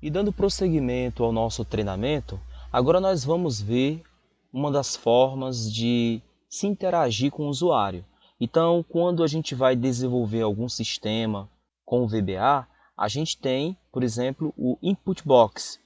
E dando prosseguimento ao nosso treinamento, agora nós vamos ver uma das formas de se interagir com o usuário. Então, quando a gente vai desenvolver algum sistema com o VBA, a gente tem, por exemplo, o Input Box.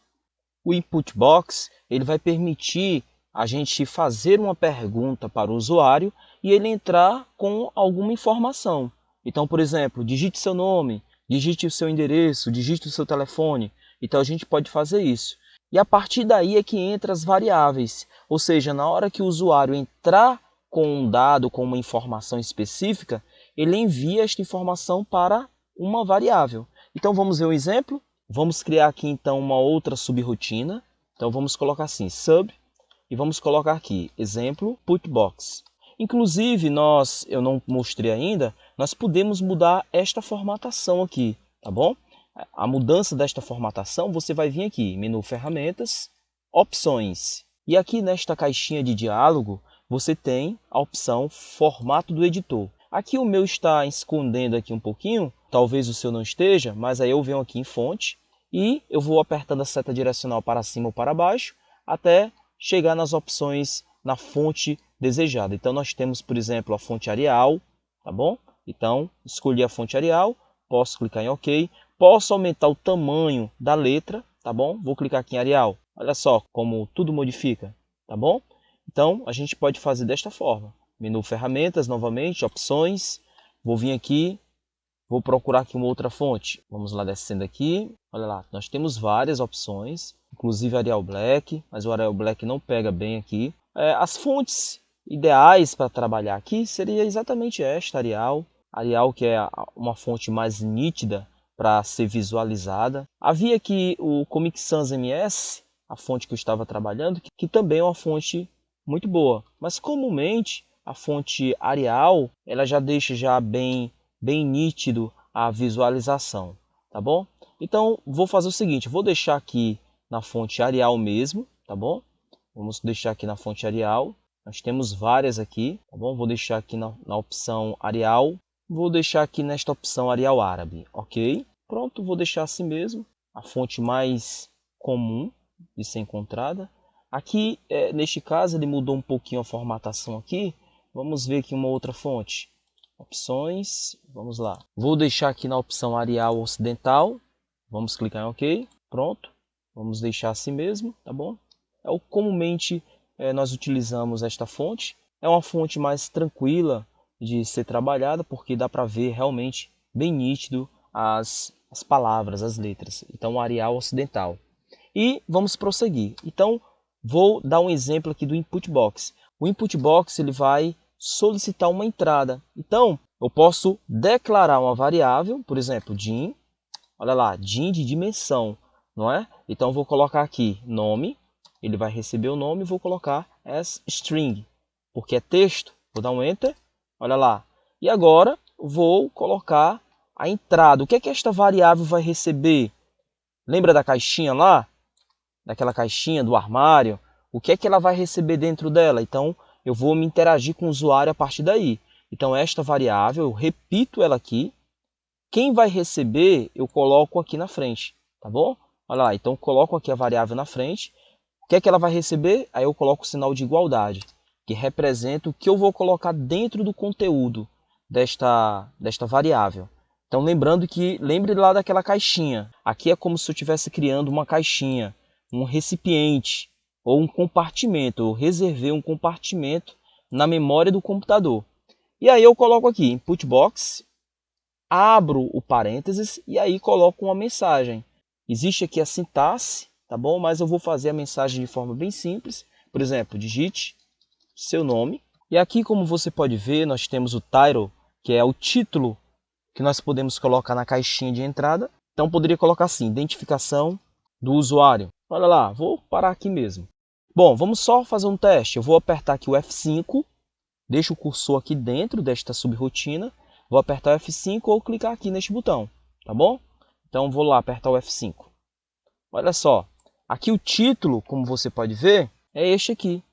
O Input Box ele vai permitir a gente fazer uma pergunta para o usuário e ele entrar com alguma informação. Então, por exemplo, digite seu nome, digite o seu endereço, digite o seu telefone. Então, a gente pode fazer isso. E a partir daí é que entra as variáveis. Ou seja, na hora que o usuário entrar com um dado, com uma informação específica, ele envia esta informação para uma variável. Então, vamos ver um exemplo? Vamos criar aqui então uma outra subrotina. Então vamos colocar assim, sub, e vamos colocar aqui, exemplo, putbox. Inclusive, eu não mostrei ainda, nós podemos mudar esta formatação aqui, tá bom? A mudança desta formatação, você vai vir aqui, menu ferramentas, opções. E aqui nesta caixinha de diálogo, você tem a opção formato do editor. Aqui o meu está escondendo aqui um pouquinho, talvez o seu não esteja, mas aí eu venho aqui em fonte e eu vou apertando a seta direcional para cima ou para baixo até chegar nas opções na fonte desejada. Então nós temos, por exemplo, a fonte Arial, tá bom? Então, escolhi a fonte Arial, posso clicar em OK, posso aumentar o tamanho da letra, tá bom? Vou clicar aqui em Arial. Olha só como tudo modifica, tá bom? Então, a gente pode fazer desta forma. Menu ferramentas, novamente, opções. Vou vir aqui, vou procurar aqui uma outra fonte. Vamos lá descendo aqui. Olha lá, nós temos várias opções, inclusive Arial Black, mas o Arial Black não pega bem aqui. As fontes ideais para trabalhar aqui seria exatamente esta, Arial. Arial que é uma fonte mais nítida para ser visualizada. Havia aqui o Comic Sans MS, a fonte que eu estava trabalhando, que também é uma fonte muito boa. Mas comumente a fonte Arial ela já deixa já bem nítido a visualização, tá bom? Então vou fazer o seguinte, vou deixar aqui na fonte Arial mesmo, tá bom? Vamos deixar aqui na fonte Arial. Nós temos várias aqui, tá bom? Vou deixar aqui na opção Arial. Vou deixar aqui nesta opção Arial Árabe, ok? Pronto, vou deixar assim mesmo. A fonte mais comum de ser encontrada. Aqui, neste caso, ele mudou um pouquinho a formatação aqui. Vamos ver aqui uma outra fonte. Opções, vamos lá. Vou deixar aqui na opção Arial Ocidental. Vamos clicar em OK. Pronto. Vamos deixar assim mesmo, tá bom? Comumente nós utilizamos esta fonte. É uma fonte mais tranquila de ser trabalhada, porque dá para ver realmente bem nítido as palavras, as letras. Então, Arial Ocidental. E vamos prosseguir. Então, vou dar um exemplo aqui do Input Box. O Input Box ele vai solicitar uma entrada. Então, eu posso declarar uma variável, por exemplo, din, olha lá, din de dimensão, não é? Então, vou colocar aqui nome, ele vai receber o nome, vou colocar as string, porque é texto, vou dar um Enter, olha lá. E agora, vou colocar a entrada. O que é que esta variável vai receber? Lembra da caixinha lá? Daquela caixinha do armário? O que é que ela vai receber dentro dela? Então, eu vou me interagir com o usuário a partir daí. Então, esta variável, eu repito ela aqui. Quem vai receber, eu coloco aqui na frente, tá bom? Olha lá, então coloco aqui a variável na frente. O que é que ela vai receber? Aí eu coloco o sinal de igualdade, que representa o que eu vou colocar dentro do conteúdo desta variável. Então, lembre lá daquela caixinha. Aqui é como se eu estivesse criando uma caixinha, um recipiente ou um compartimento. Eu reservei um compartimento na memória do computador. E aí eu coloco aqui, input box, abro o parênteses e aí coloco uma mensagem. Existe aqui a sintaxe, tá bom? Mas eu vou fazer a mensagem de forma bem simples. Por exemplo, digite seu nome. E aqui, como você pode ver, nós temos o title, que é o título que nós podemos colocar na caixinha de entrada. Então, poderia colocar assim, identificação do usuário. Olha lá, vou parar aqui mesmo. Bom, vamos só fazer um teste. Eu vou apertar aqui o F5, deixo o cursor aqui dentro desta subrotina, vou apertar o F5 ou clicar aqui neste botão, tá bom? Então, vou lá apertar o F5. Olha só, aqui o título, como você pode ver, é este aqui,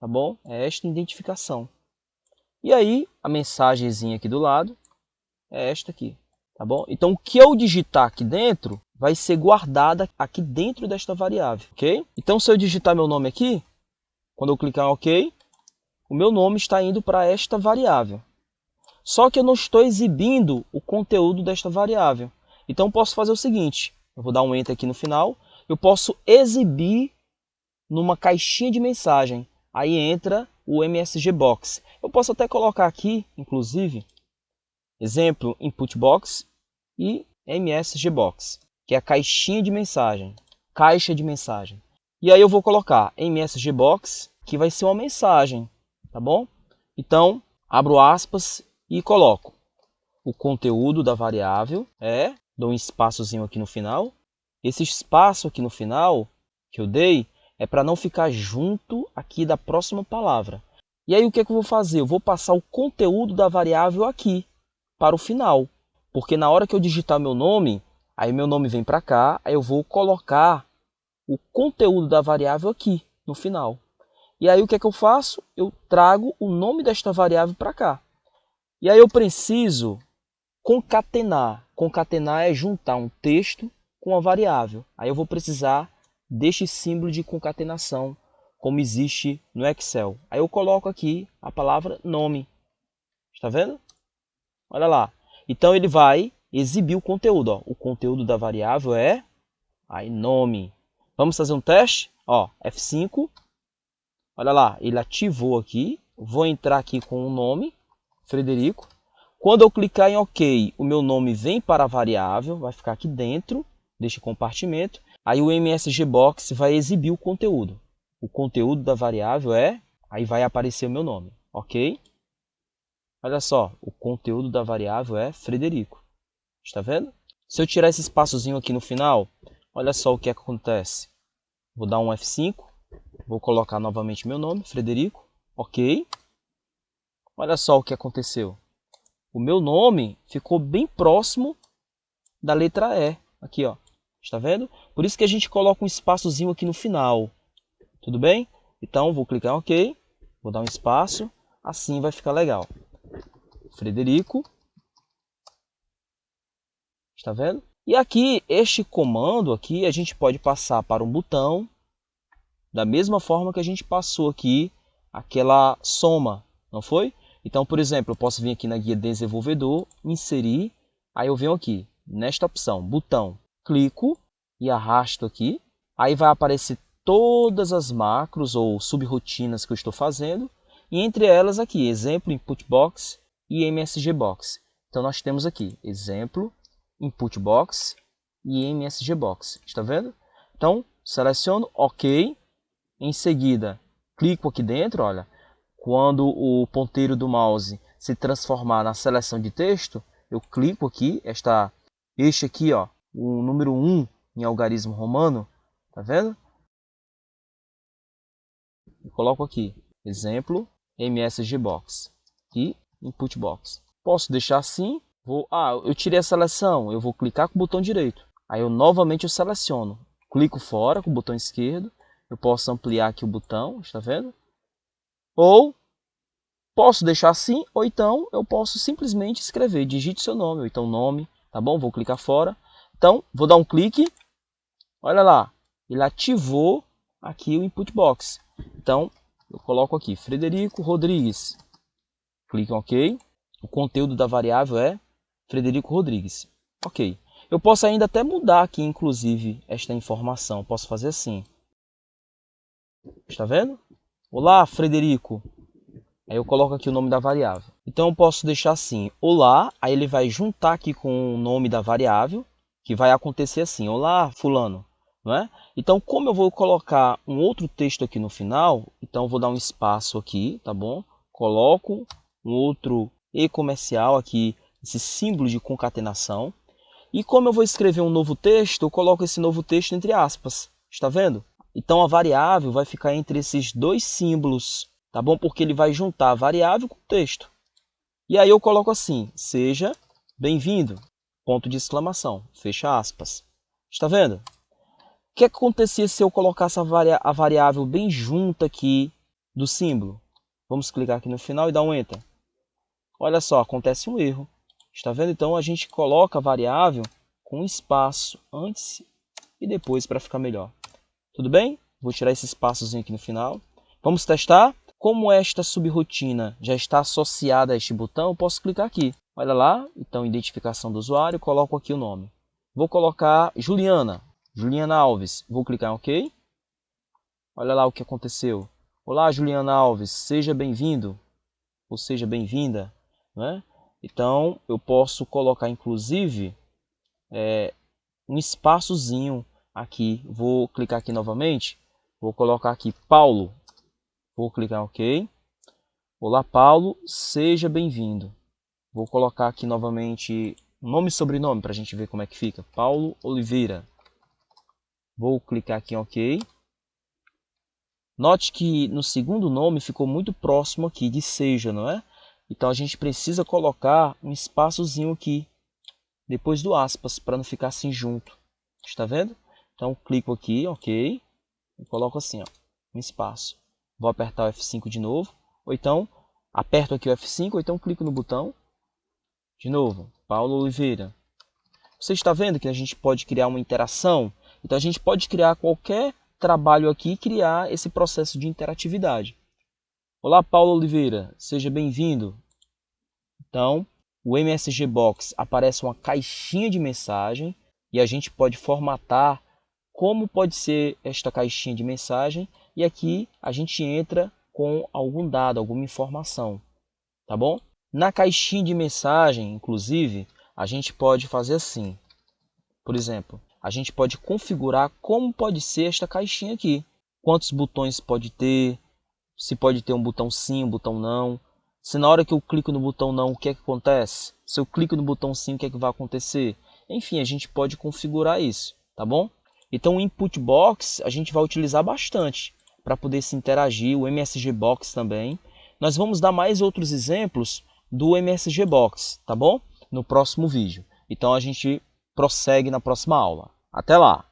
tá bom? É esta identificação. E aí, a mensagenzinha aqui do lado é esta aqui. tá bom? Então, o que eu digitar aqui dentro vai ser guardado aqui dentro desta variável, ok? Então, se eu digitar meu nome aqui, quando eu clicar em OK, o meu nome está indo para esta variável. Só que eu não estou exibindo o conteúdo desta variável. Então, eu posso fazer o seguinte, eu vou dar um Enter aqui no final, eu posso exibir numa caixinha de mensagem. Aí entra o MSG Box. Eu posso até colocar aqui, inclusive, exemplo, Input Box e MSG Box, que é a caixinha de mensagem, caixa de mensagem. E aí eu vou colocar MSG Box, que vai ser uma mensagem, tá bom? Então, abro aspas e coloco o conteúdo da variável, dou um espaçozinho aqui no final. Esse espaço aqui no final que eu dei é para não ficar junto aqui da próxima palavra. E aí o que é que eu vou fazer? Eu vou passar o conteúdo da variável aqui para o final, porque na hora que eu digitar meu nome, aí meu nome vem para cá, aí eu vou colocar o conteúdo da variável aqui no final. E aí o que é que eu faço? Eu trago o nome desta variável para cá. E aí eu preciso concatenar. Concatenar é juntar um texto com a variável. Aí eu vou precisar deste símbolo de concatenação, como existe no Excel. Aí eu coloco aqui a palavra nome. Está vendo? Olha lá. Então ele vai exibir o conteúdo. Ó. O conteúdo da variável é aí, nome. Vamos fazer um teste? Ó, F5. Olha lá, ele ativou aqui. Vou entrar aqui com o nome, Frederico. Quando eu clicar em OK, o meu nome vem para a variável, vai ficar aqui dentro deste compartimento. Aí o MSG Box vai exibir o conteúdo. O conteúdo da variável aí vai aparecer o meu nome, ok? Olha só, o conteúdo da variável é Frederico. Está vendo? Se eu tirar esse espaçozinho aqui no final, olha só o que acontece. Vou dar um F5, vou colocar novamente meu nome, Frederico, ok? Olha só o que aconteceu. O meu nome ficou bem próximo da letra E, aqui ó, está vendo? Por isso que a gente coloca um espaçozinho aqui no final, tudo bem? Então vou clicar em OK, vou dar um espaço, assim vai ficar legal. Frederico, está vendo? E aqui, este comando aqui, a gente pode passar para um botão, da mesma forma que a gente passou aqui aquela soma, não foi? Então, por exemplo, eu posso vir aqui na guia desenvolvedor, inserir, aí eu venho aqui, nesta opção, botão, clico e arrasto aqui, aí vai aparecer todas as macros ou subrotinas que eu estou fazendo, e entre elas aqui, exemplo, Input Box e MSG Box. Então, nós temos aqui, exemplo, Input Box e MSG Box, está vendo? Então, seleciono OK, em seguida, clico aqui dentro, olha, quando o ponteiro do mouse se transformar na seleção de texto, eu clico aqui, este aqui, ó, o número 1 em algarismo romano, tá vendo? Eu coloco aqui, exemplo, MSG Box e Input Box. Posso deixar assim, eu tirei a seleção, eu vou clicar com o botão direito. Aí eu novamente seleciono, clico fora com o botão esquerdo, eu posso ampliar aqui o botão, está vendo? Ou posso deixar assim, ou então eu posso simplesmente escrever, digite seu nome, ou então nome, tá bom? Vou clicar fora. Então, vou dar um clique, olha lá, ele ativou aqui o Input Box. Então, eu coloco aqui, Frederico Rodrigues. Clique em OK. O conteúdo da variável é Frederico Rodrigues. Ok. Eu posso ainda até mudar aqui, inclusive, esta informação. Posso fazer assim. Está vendo? Olá, Frederico. Aí eu coloco aqui o nome da variável. Então eu posso deixar assim, olá, aí ele vai juntar aqui com o nome da variável, que vai acontecer assim, olá, fulano, não é? Então como eu vou colocar um outro texto aqui no final, então eu vou dar um espaço aqui, tá bom? Coloco um outro e comercial aqui, esse símbolo de concatenação. E como eu vou escrever um novo texto, eu coloco esse novo texto entre aspas, está vendo? Então a variável vai ficar entre esses dois símbolos, tá bom? Porque ele vai juntar a variável com o texto. E aí eu coloco assim, seja bem-vindo, ponto de exclamação, fecha aspas. Está vendo? O que acontecia se eu colocasse a variável bem junto aqui do símbolo? Vamos clicar aqui no final e dar um Enter. Olha só, acontece um erro. Está vendo? Então a gente coloca a variável com espaço antes e depois para ficar melhor. Tudo bem? Vou tirar esse espaçozinho aqui no final. Vamos testar? Como esta subrotina já está associada a este botão, eu posso clicar aqui. Olha lá, então identificação do usuário, coloco aqui o nome. Vou colocar Juliana, Juliana Alves. Vou clicar em OK. Olha lá o que aconteceu. Olá, Juliana Alves, seja bem-vindo ou seja bem-vinda, né? Então, eu posso colocar, inclusive, um espaçozinho aqui. Vou clicar aqui novamente. Vou colocar aqui Paulo. Vou clicar em OK. Olá, Paulo, seja bem-vindo. Vou colocar aqui novamente nome e sobrenome para a gente ver como é que fica. Paulo Oliveira. Vou clicar aqui em OK. Note que no segundo nome ficou muito próximo aqui de seja, não é? Então a gente precisa colocar um espaçozinho aqui, depois do aspas, para não ficar assim junto. Está vendo? Então clico aqui, OK, e coloco assim, ó, um espaço. Vou apertar o F5 de novo, ou então aperto aqui o F5, ou então clico no botão. De novo, Paulo Oliveira. Você está vendo que a gente pode criar uma interação? Então a gente pode criar qualquer trabalho aqui e criar esse processo de interatividade. Olá, Paulo Oliveira, seja bem-vindo. Então, o MSG Box aparece uma caixinha de mensagem e a gente pode formatar como pode ser esta caixinha de mensagem e aqui a gente entra com algum dado, alguma informação, tá bom? Na caixinha de mensagem, inclusive, a gente pode fazer assim. Por exemplo, a gente pode configurar como pode ser esta caixinha aqui. Quantos botões pode ter, se pode ter um botão sim, um botão não. Se na hora que eu clico no botão não, o que é que acontece? Se eu clico no botão sim, o que é que vai acontecer? Enfim, a gente pode configurar isso, tá bom? Então o Input Box a gente vai utilizar bastante para poder se interagir, o MSG Box também. Nós vamos dar mais outros exemplos do MSG Box, tá bom? No próximo vídeo. Então a gente prossegue na próxima aula. Até lá!